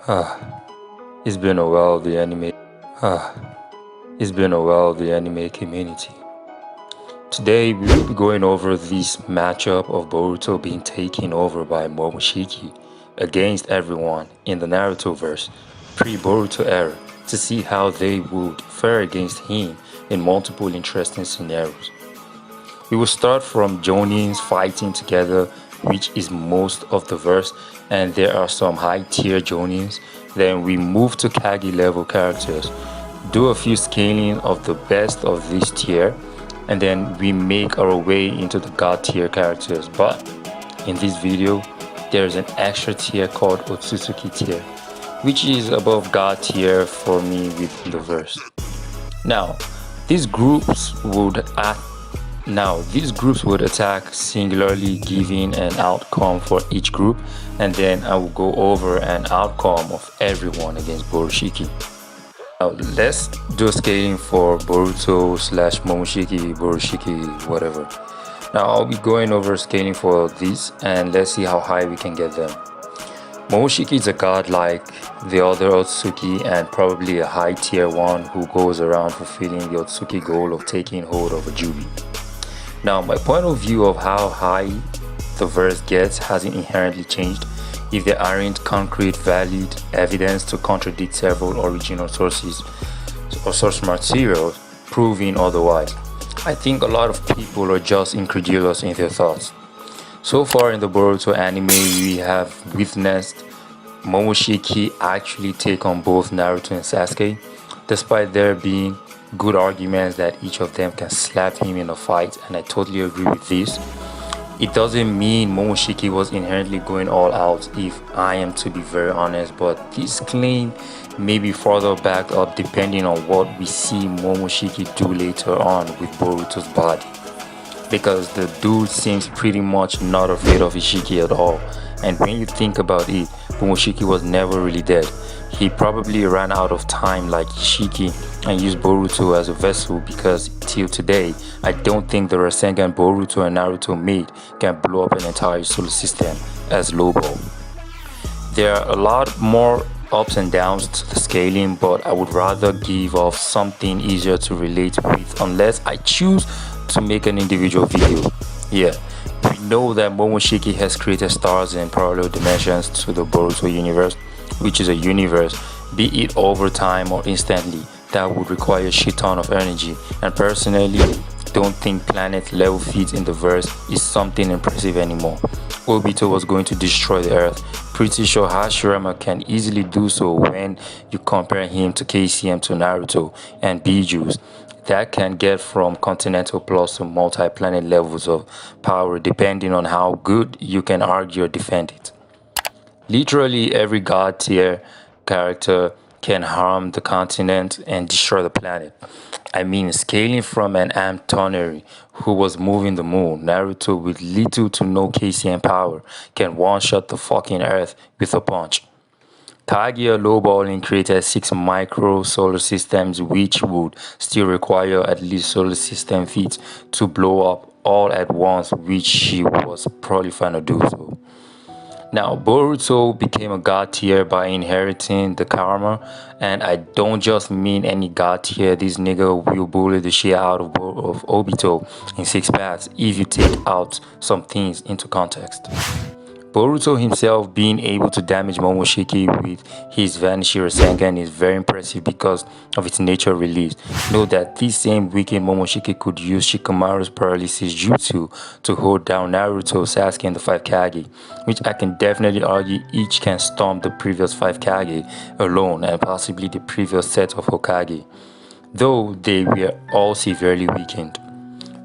Ah, it's been a while the anime. Ah, it's been a while the anime community. Today we will be going over this matchup of Boruto being taken over by Momoshiki against everyone in the Narutoverse pre-Boruto era to see how they would fare against him in multiple interesting scenarios. We will start from Jonins fighting together, which is most of the verse, and there are some high tier Jonins. Then we move to Kage level characters, do a few scaling of the best of this tier, and then we make our way into the god tier characters. But in this video, there is an extra tier called otsutsuki tier, which is above god tier for me within the verse. Now, these groups would attack singularly, giving an outcome for each group, and then I will go over an outcome of everyone against Borushiki. Now let's do a scaling for Boruto slash Momoshiki, Borushiki, whatever. Now I'll be going over scaling for these, and let's see how high we can get them. Momoshiki is a god like the other Otsutsuki and probably a high tier one who goes around fulfilling the Otsutsuki goal of taking hold of a Jubi. Now, my point of view of how high the verse gets hasn't inherently changed if there aren't concrete, valid evidence to contradict several original sources or source materials proving otherwise. I think a lot of people are just incredulous in their thoughts. So far in the Boruto anime, we have witnessed Momoshiki actually take on both Naruto and Sasuke, despite there being good arguments that each of them can slap him in a fight, and I totally agree with this. It doesn't mean Momoshiki was inherently going all out, if I am to be very honest, but this claim may be further backed up depending on what we see Momoshiki do later on with Boruto's body, because the dude seems pretty much not afraid of Ishiki at all. And when you think about it, Momoshiki was never really dead. He probably ran out of time like Ishiki and used Boruto as a vessel, because till today, I don't think the Rasengan Boruto and Naruto made can blow up an entire solar system as Lobo. There are a lot more ups and downs to the scaling, but I would rather give off something easier to relate with unless I choose to make an individual video. Yeah, we know that Momoshiki has created stars in parallel dimensions to the Boruto universe, which is a universe, be it over time or instantly, that would require a shit ton of energy, and personally don't think planet level feats in the verse is something impressive anymore. Obito was going to destroy the earth. Pretty sure Hashirama can easily do so when you compare him to KCM to Naruto and Bijus. That can get from continental plus to multi-planet levels of power depending on how good you can argue or defend it. Literally every god tier character can harm the continent and destroy the planet. I mean, scaling from an Amtoneri who was moving the moon, Naruto with little to no KCM power can one-shot the fucking earth with a punch. Kaguya lowballing created 6 micro solar systems, which would still require at least solar system feats to blow up all at once, which she was probably fine to do so. Now, Boruto became a god tier by inheriting the karma, and I don't just mean any god tier. This nigga will bully the shit out of Obito in 6 paths if you take out some things into context. Boruto himself being able to damage Momoshiki with his Vanishing Rasengan is very impressive because of its nature release. Note that this same wicked Momoshiki could use Shikamaru's paralysis jutsu to hold down Naruto, Sasuke, and the 5 Kage, which I can definitely argue each can stomp the previous 5 Kage alone and possibly the previous set of Hokage, though they were all severely weakened.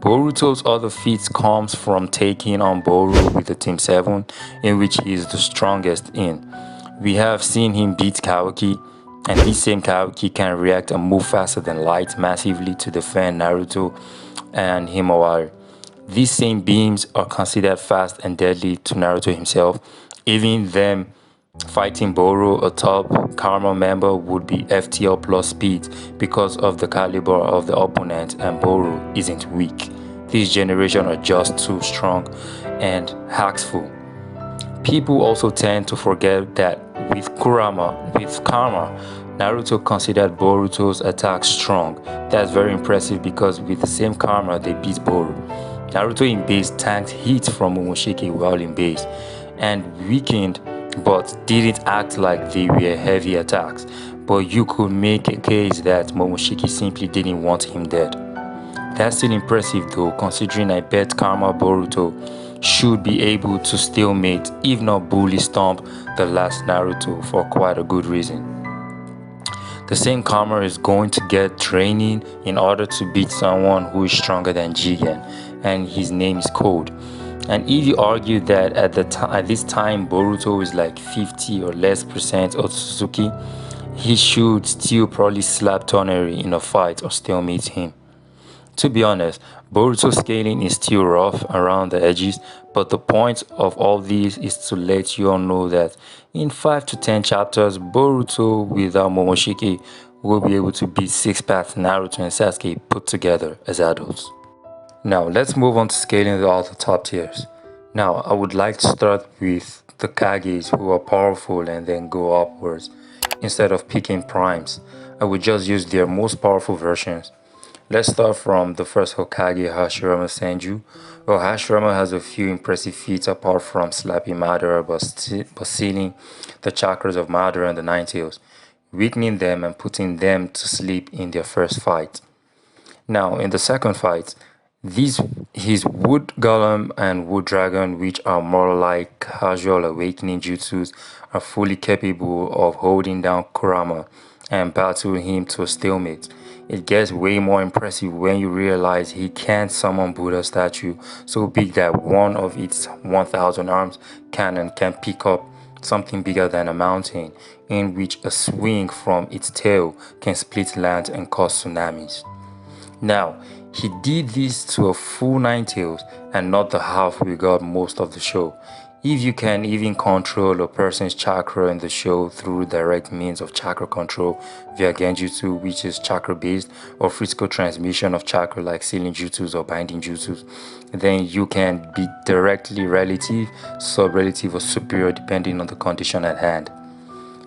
Boruto's other feats comes from taking on Boru with the Team 7, in which he is the strongest in. We have seen him beat Kawaki, and this same Kawaki can react and move faster than light massively to defend Naruto and Himawari. These same beams are considered fast and deadly to Naruto himself. Even them fighting Boru, a top Karma member, would be FTL plus speed because of the caliber of the opponent, and Boru isn't weak. This generation are just too strong and hacksful. People also tend to forget that with Karma, Naruto considered Boruto's attack strong. That's very impressive because with the same Karma, they beat Boru. Naruto in base tanked hits from Momoshiki while in base and weakened but didn't act like they were heavy attacks. But you could make a case that Momoshiki simply didn't want him dead. That's still impressive though, considering I bet Karma Boruto should be able to stalemate, if not bully stomp, the last Naruto for quite a good reason. The same Karma is going to get training in order to beat someone who is stronger than Jigen, and his name is Code. And if you argue that at this time Boruto is like 50 or less percent otsutsuki, he should still probably slap Toneri in a fight or stalemate him. To be honest, Boruto scaling is still rough around the edges, but the point of all this is to let you all know that in 5 to 10 chapters, Boruto without Momoshiki will be able to beat 6-pack Naruto and Sasuke put together as adults. Now let's move on to scaling the other top tiers. Now I would like to start with the Kages who are powerful and then go upwards. Instead of picking primes, I would just use their most powerful versions. Let's start from the first Hokage, Hashirama Senju. Well, Hashirama has a few impressive feats apart from slapping Madara but sealing the chakras of Madara and the Nine Tails, weakening them and putting them to sleep in their first fight. Now, in the second fight, his Wood Golem and Wood Dragon, which are more like casual awakening jutsus, are fully capable of holding down Kurama and battle him to a stalemate. It gets way more impressive when you realize he can summon Buddha statue so big that one of its 1000 arms cannon can pick up something bigger than a mountain, in which a swing from its tail can split land and cause tsunamis. Now, he did this to a full 9 tails and not the half we got most of the show. If you can even control a person's chakra in the show through direct means of chakra control via genjutsu, which is chakra based, or physical transmission of chakra like sealing jutsus or binding jutsus, then you can be directly relative, sub-relative, or superior depending on the condition at hand.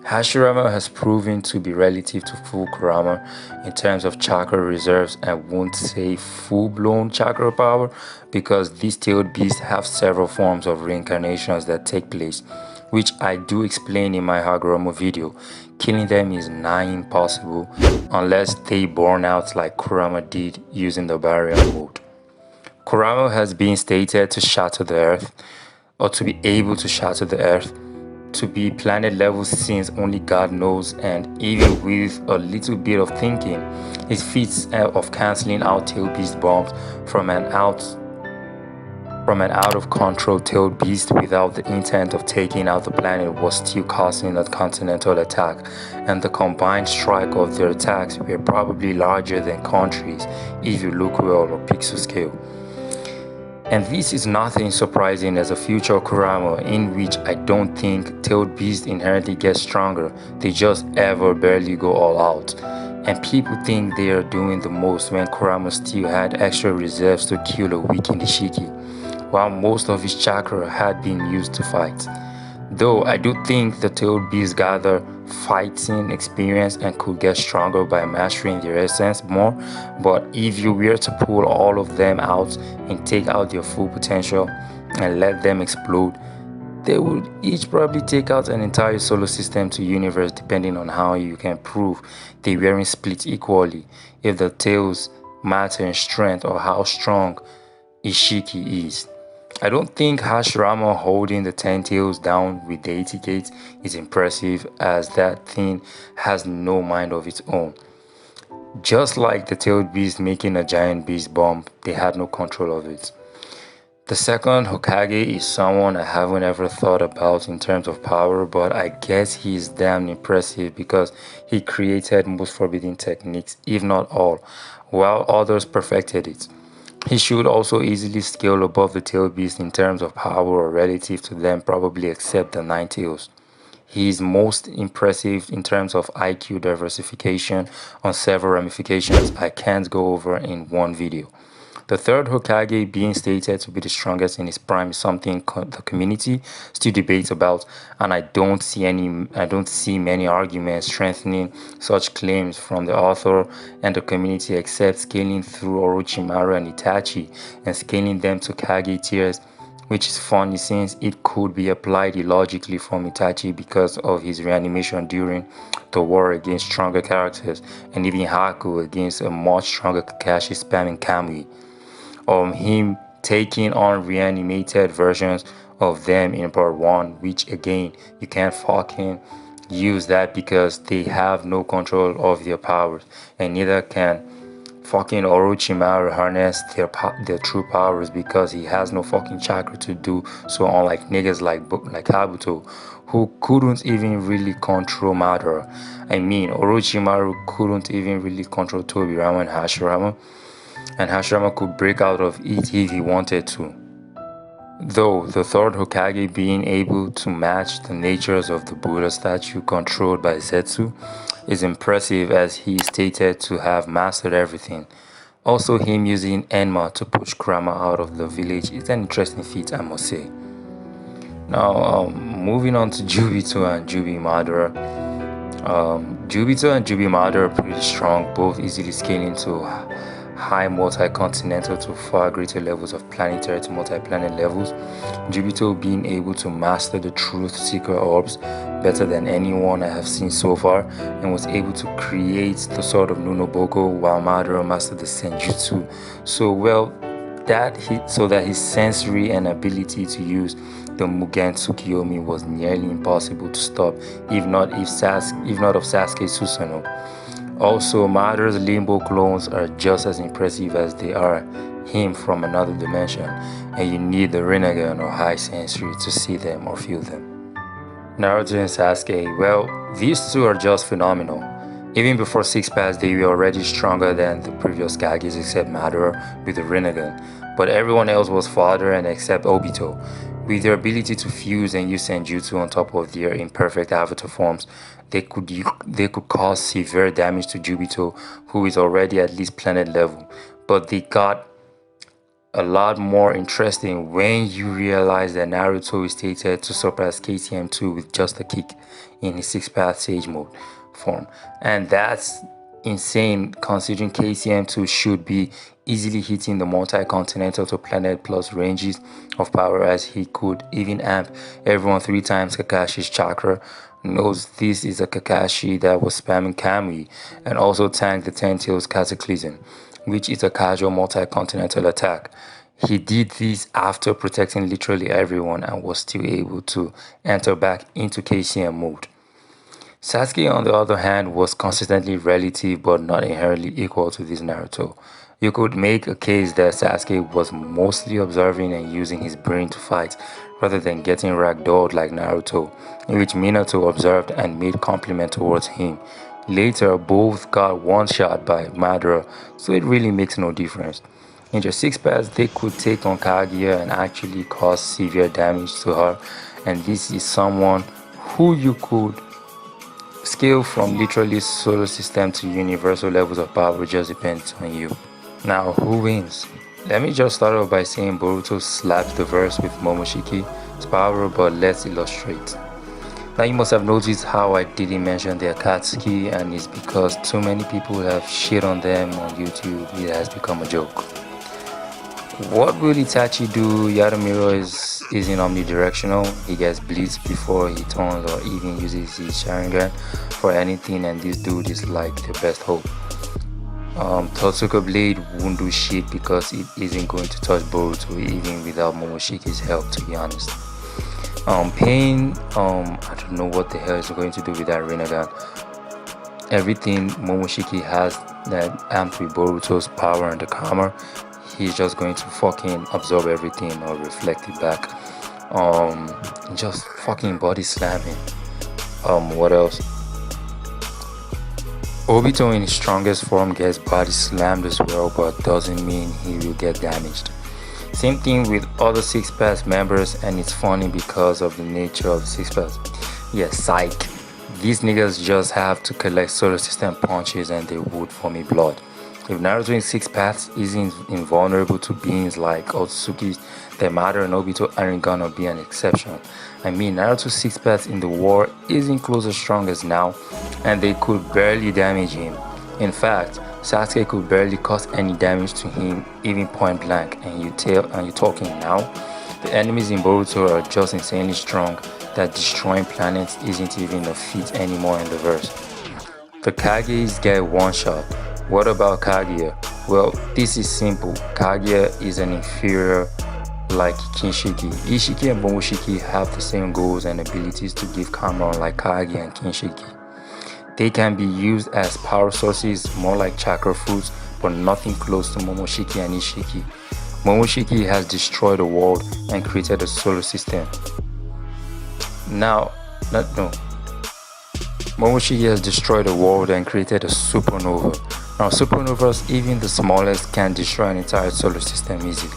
Hashirama has proven to be relative to full Kurama in terms of chakra reserves and won't say full-blown chakra power because these tailed beasts have several forms of reincarnations that take place, which I do explain in my Hagoromo video. Killing them is nigh impossible unless they burn out like Kurama did using the barrier mode. Kurama has been stated to shatter the earth, or to be able to shatter the earth, to be planet level since only God knows, and even with a little bit of thinking, his feats of cancelling out tailed beast bombs from an out of control tailed beast without the intent of taking out the planet was still causing a continental attack, and the combined strike of their attacks were probably larger than countries if you look well or pixel scale. And this is nothing surprising as a future Kurama in which I don't think tailed beasts inherently get stronger, they just ever barely go all out. And people think they are doing the most when Kurama still had extra reserves to kill a weakened Ishiki, while most of his chakra had been used to fight. Though I do think the tailed beasts gather fighting experience and could get stronger by mastering their essence more, but if you were to pull all of them out and take out their full potential and let them explode, they would each probably take out an entire solar system to universe depending on how you can prove they weren't split equally, if the tails matter in strength or how strong Ishiki is. I don't think Hashirama holding the 10 tails down with the 80 gates is impressive, as that thing has no mind of its own. Just like the tailed beast making a giant beast bomb, they had no control of it. The second Hokage is someone I haven't ever thought about in terms of power, but I guess he is damn impressive because he created most forbidden techniques, if not all, while others perfected it. He should also easily scale above the tailed beast in terms of power or relative to them, probably except the 9 tails. He is most impressive in terms of IQ diversification on several ramifications I can't go over in one video. The third Hokage being stated to be the strongest in his prime is something the community still debates about, and I don't see many arguments strengthening such claims from the author and the community except scaling through Orochimaru and Itachi and scaling them to Kage tiers, which is funny since it could be applied illogically from Itachi because of his reanimation during the war against stronger characters, and even Haku against a much stronger Kakashi spamming Kamui. Him taking on reanimated versions of them in part 1, which again, you can't fucking use that because they have no control of their powers, and neither can fucking Orochimaru harness their true powers because he has no fucking chakra to do so, unlike niggas like Kabuto, who couldn't even really control Madara. I mean, Orochimaru couldn't even really control Tobirama and Hashirama could break out of it if he wanted to. Though the third Hokage being able to match the natures of the Buddha statue controlled by Zetsu is impressive, as he is stated to have mastered everything. Also, him using Enma to push Kurama out of the village is an interesting feat, I must say. Now, moving on to Jubito and Jubi Madara. Jubito and Jubi Madara are pretty strong, both easily scaling to high multi-continental to far greater levels of planetary to multi-planet levels. Jubito being able to master the Truth Seeker orbs better than anyone I have seen so far, and was able to create the sword of Nunoboko while Madara mastered the Senjutsu so that his sensory and ability to use the Mugen Tsukiyomi was nearly impossible to stop, if not of Sasuke Susanoo. Also, Madara's Limbo clones are just as impressive as they are him from another dimension, and you need the Rinnegan or high sensory to see them or feel them. Naruto and Sasuke, well, these two are just phenomenal. Even before 6 Paths, they were already stronger than the previous Kages except Madara with the Rinnegan, but everyone else was fodder and except Obito. With their ability to fuse and use Senjutsu on top of their imperfect avatar forms, they could cause severe damage to Jubito, who is already at least planet level. But they got a lot more interesting when you realize that Naruto is stated to surpass KTM2 with just a kick in his 6-path Sage Mode form. And that's insane considering KTM2 should be easily hitting the multi-continental to planet plus ranges of power, as he could even amp everyone 3 times Kakashi's chakra. Knows this is a Kakashi that was spamming Kamui and also tanked the Ten Tails Cataclysm, which is a casual multi-continental attack. He did this after protecting literally everyone and was still able to enter back into KCM mode. Sasuke, on the other hand, was consistently relative but not inherently equal to this Naruto. You could make a case that Sasuke was mostly observing and using his brain to fight rather than getting ragdolled like Naruto, in which Minato observed and made compliment towards him. Later, both got one-shot by Madara, so it really makes no difference. In just 6 Paths, they could take on Kaguya and actually cause severe damage to her, and this is someone who you could scale from literally solar system to universal levels of power, just depends on you. Now, who wins? Let me just start off by saying Boruto slaps the verse with Momoshiki's power, but let's illustrate. Now, you must have noticed how I didn't mention the Akatsuki, and it's because too many people have shit on them on YouTube. It has become a joke. What will Itachi do? Yadomiro isn't omnidirectional. He gets blitzed before he turns or even uses his Sharingan for anything, and this dude is like the best hope. Totsuka Blade won't do shit because it isn't going to touch Boruto even without Momoshiki's help, to be honest. Pain, I don't know what the hell is going to do with that Rinnegan. Everything Momoshiki has that amped with Boruto's power and the karma, he's just going to fucking absorb everything or reflect it back. Just fucking body slamming. What else? Obito in his strongest form gets body slammed as well, but doesn't mean he will get damaged. Same thing with other 6 Paths members, and it's funny because of the nature of the 6 Paths. Yeah, psych. These niggas just have to collect solar system punches and they would for me blood. If Naruto in six paths isn't invulnerable to beings like Otsutsuki, then Madara and Obito aren't gonna be an exception. I mean, Naruto's six paths in the war isn't close as strong as now, and they could barely damage him. In fact, Sasuke could barely cause any damage to him, even point blank. And you're talking now. The enemies in Boruto are just insanely strong that destroying planets isn't even a feat anymore in the verse. The Kages get one shot. What about Kaguya? Well, this is simple. Kaguya is an inferior like Kinshiki. Ishiki and Momoshiki have the same goals and abilities to give karma like Kage and Kinshiki. They can be used as power sources, more like chakra fruits, but nothing close to Momoshiki and Ishiki. Momoshiki has destroyed the world and created a solar system. Now, not no. Momoshiki has destroyed the world and created a supernova. Now, supernovas, even the smallest, can destroy an entire solar system easily.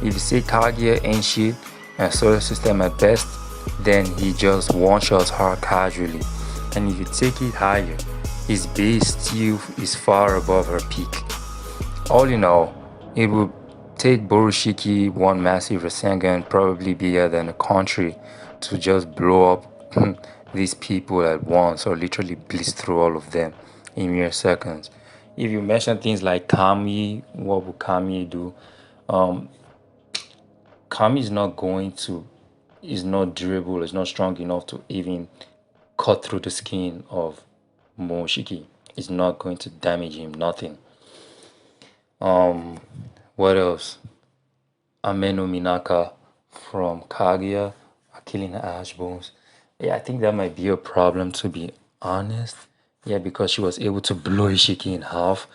If you say Kaguya ain't shit, a solar system at best, then he just one-shots her casually. And if you take it higher, his base still is far above her peak. All in all, it would take Borushiki one massive Rasengan, probably bigger than a country, to just blow up these people at once or literally blitz through all of them in mere seconds. If you mention things like Kami, what would Kami do? Kami is not durable, is not strong enough to even cut through the skin of Momoshiki. It's not going to damage him, nothing. What else? Ameno Minaka from Kaguya are killing the ash bones. Yeah, I think that might be a problem, to be honest. Yeah, because she was able to blow Ishiki in half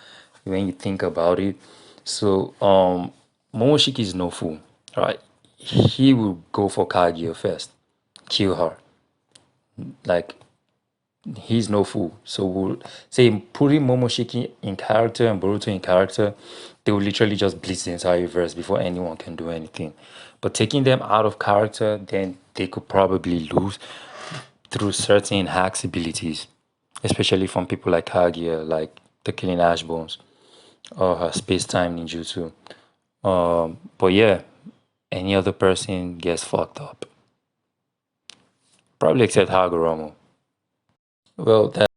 when you think about it. So Momoshiki is no fool, right? He will go for Kaguya first, kill her. Like, he's no fool. So we'll say putting Momoshiki in character and Boruto in character, they will literally just blitz the entire verse before anyone can do anything. But taking them out of character, then they could probably lose through certain hacks abilities, especially from people like Kaguya, like the Killing Ash Bones or her space-time ninjutsu. But yeah, any other person gets fucked up. Probably except Hagoromo. Well, that